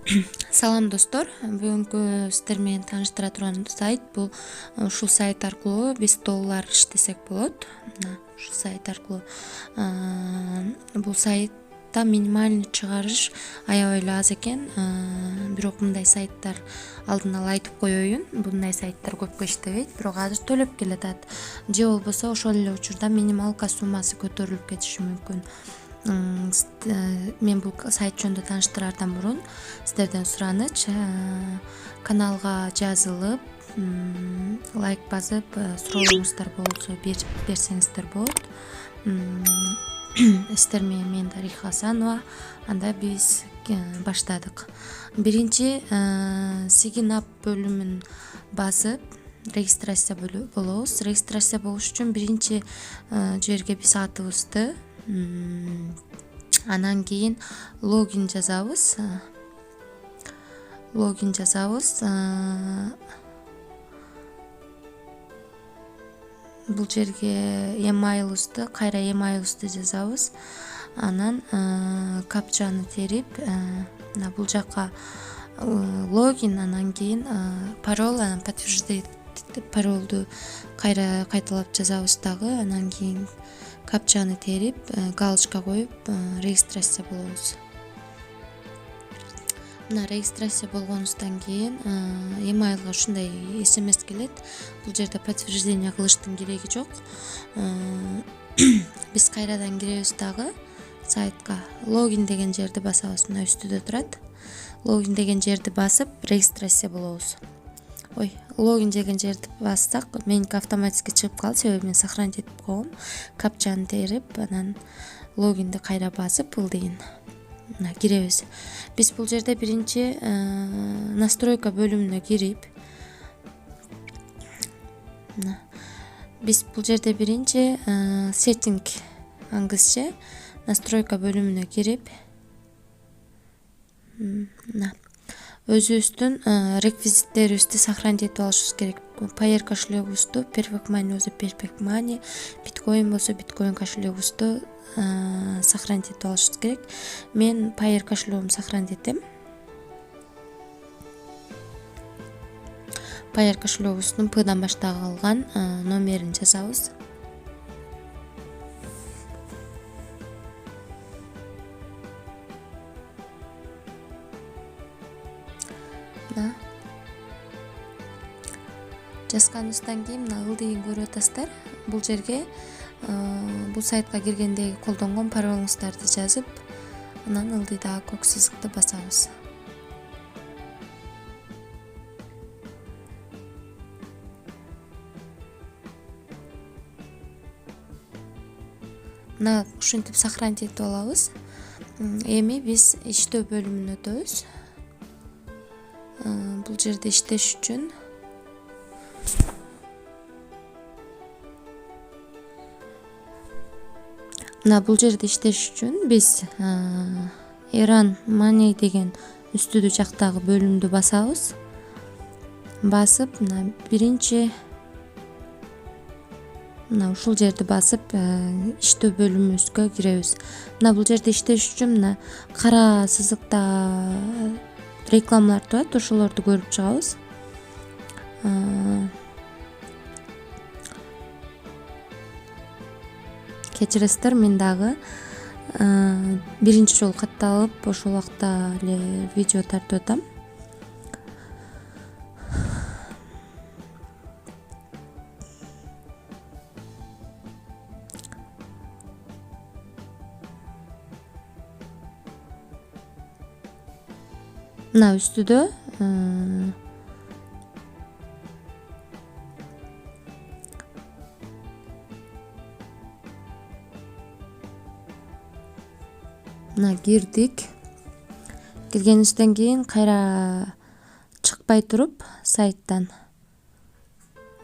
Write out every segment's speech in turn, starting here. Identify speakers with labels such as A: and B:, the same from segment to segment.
A: Салам достор, бүгүнкү сиздер менен тааныштыра турган сайт бул ушул сайт аркылуу биз доллар иштесек болот. Мына ушул сайт аркылуу бул сайтта минимальный чыгарыш аябай эле аз экен. Бирок мындай сайттар алдын ала айтып коеюн, мындай сайттар көпкө иштебейт, бирок азыр төлөп келатат. Же болбосо ошол эле учурда минималка суммасы көтөрүлүп кетиши мүмкүн. Мен бул сайт жөнүндө тааныштыраардан мурун сиздерден сураныч каналга жазылып, лайк басып, суроолоруңуздар болсо берсеңиздер болот. Сиздер менен мен Дариха Асанова. Анда биз баштадык. Биринчи sign up бөлүмүн басып регистрация болобуз. Регистрация болуш үчүн биринчи жерге биз атыбызды, анан кийин логин жазабыз. Бул жерге emailибызды, кайра emailибызды жазабыз. Анан капчаны терип, бул жака логин, анан кийин пароль, анан подтверждать паролду кайра кайталап жазабыз дагы. Анан кийин капчаны терип, галочка коюп регистрация болобуз. Мына регистрация болгонубуздан кийин emailга ушундай SMS келет. Бул жерде подтверждение кылыштын кереги жок. Биз кайрадан киребиз дагы сайтка. Логин деген жерди басабыз. Мына үстүдө турат. Логин деген жерди басып регистрация болобуз. Логин деген жерди бассак, меники автоматически чыгып калды, себеби мен сохранить этип койгом. Капчаны терип, анан логинди кайра басып, ылдыйын мына киребиз. Биз бул жерде биринчи настройка бөлүмүнө кирип, биз бул жерде биринчи setting англисче настройка бөлүмүнө кирип, өзүбүздүн реквизиттерибизди сохранить этип алышыбыз керек. Payer кошелегибизди Perfect Money болсо Perfect Money, Bitcoin болсо Bitcoin кошелегибизди сохранить этип алышыбыз керек. Мен Payer кошелегимди сохранить этем. Payer кошелегибиздин P'дан башталган номерин жазабыз. Жазганыбыздан кийин мына ылдыйын көрүп атасыздар. Бул жерге бул сайтка киргендеги колдонгон паролуңуздарды жазып, анан ылдыйдагы көк сызыкты басабыз. Мына ушинтип сохранить этип алабыз. Эми биз иштөө бөлүмүнө өтөбүз. Бул жерде иштеш үчүн биз Earn Money деген үстүдө жактагы бөлүмдү басабыз. Басып, мына биринчи ушул жерди басып иштөө бөлүмүбүзгө киребиз. Мына бул жерде иштеш үчүн мына кара сызыкта рекламалар турат, ошолорду көрүп чыгабыз. Кечиресиздер, мен дагы биринчи жолу катталып, ошол убакта эле видео тартып атам. Мына үстүдө кирдик. Киргенибизден кийин кайра чыкпай туруп сайттан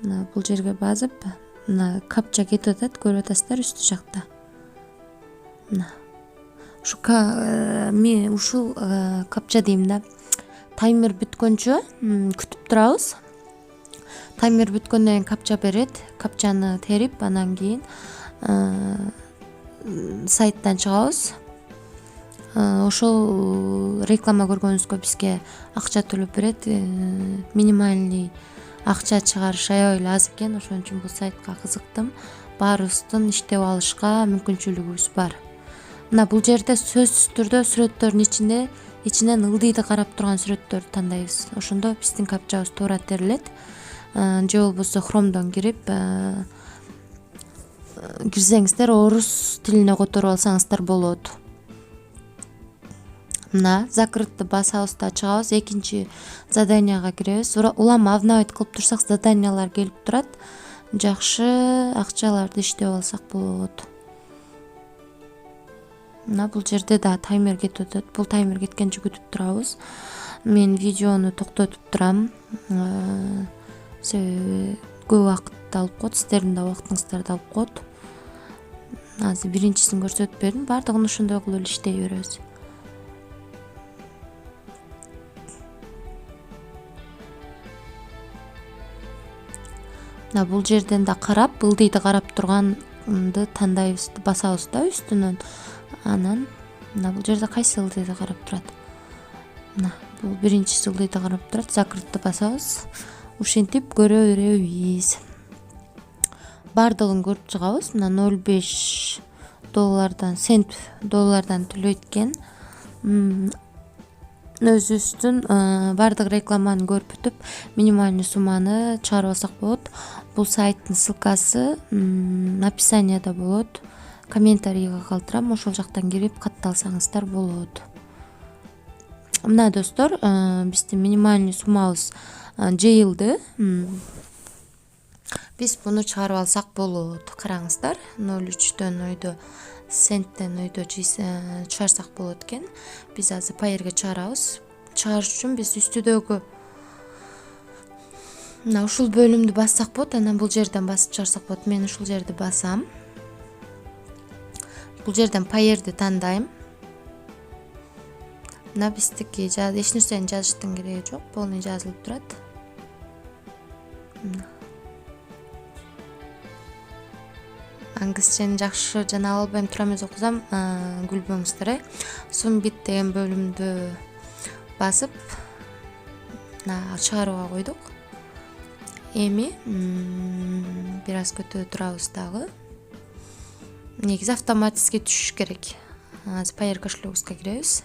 A: бул жерге басып, капча кетип атат, көрүп атасыздар үстү жакта. Ушул капча дейм да. Таймер бүткөнчө күтүп турабыз. Таймер бүткөндөн кийин капча берет. Капчаны терип, анан кийин сайттан чыгабыз. ошол реклама көргөнүбүзгө бизге акча төлөп берет. Минимальный акча чыгарыш аябай эле аз экен. Ошон үчүн бул сайтка кызыктым. Баарыбыздын иштеп алышка мүмкүнчүлүгүбүз бар. Мына бул жерде сөзсүз түрдө сүрөттөрдүн ичинен ылдыйды карап турган сүрөттөрдү тандайбыз. Ошондо биздин капчабыз туура терилет. Же болбосо Chrome'дон кирип кирсеңиздер орус тилине которуп алсаңыздар болот. Мына закрытты басабыз да чыгабыз. Экинчи заданияга киребиз. Улам обновить кылып турсак заданиялар келип турат. Жакшы акчаларды иштеп алсак болот. Мына бул жерде да таймер кетип атат. Бул таймер кеткенче күтүп турабыз. Мен видеону токтотуп турам. Себеби көп убакыт алып коет, сиздердин да убактыңыздарды алып коет. Азыр биринчисин көрсөтүп бердим. Бардыгын ошондой кылып эле иштей беребиз. Мына бул жерден да карап, ылдыйды карап турганды тандайбыз, басабыз да үстүнөн. Анан мына бул жерде кайсы ылдыйды карап турат? Мына бул биринчиси ылдыйды карап турат. Закрытты басабыз. Ушинтип көрө беребиз. Бардыгын көрүп чыгабыз. Мына 0,5 цент доллардан төлөйт экен. Өзүбүздүн бардык рекламаны көрүп бүтүп, минимальный сумманы чыгарып алсак болот. Бул сайттын ссылкасы описанияда болот. Комментарийге калтырам, ошол жактан кирип катталсаңыздар болот. Мына достор, биздин минимальный суммабыз жыйылды. Биз буну чыгарып алсак болот. Караңыздар, 0,3 ойдо центтен ойдо чыгарсак болот экен. Биз азыр Payeer'ге чыгарабыз. Чыгарыш үчүн биз үстүдөгү мына ушул бөлүмдү бассак болот. Анан бул жерден басып чыгарсак болот. Мен ушул жерди басам. Бул жерден Payeer'ди тандайм. Мына биздики эч нерсени жазыштын кереги жок. Полный жазылып турат. Англисчени жакшы жана албайм, тура эмес окусам, күлбөңүздөр. Submit деген бөлүмдү басып, чыгарууга койдук. Эми бир аз көтө турабыз дагы. Негизи автоматически түшүш керек. Азыр Payeer кошелегибизге киребиз.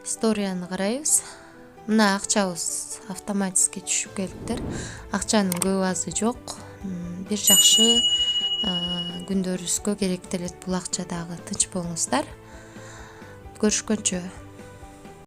A: Историяны карайбыз. Мына акчабыз автоматически түшүп келиптир. Акчанын көп азы жок. Бир жакшы күндөрүбүзгө керектелет бул акча дагы. Тынч болуңуздар. Көрүшкөнчө.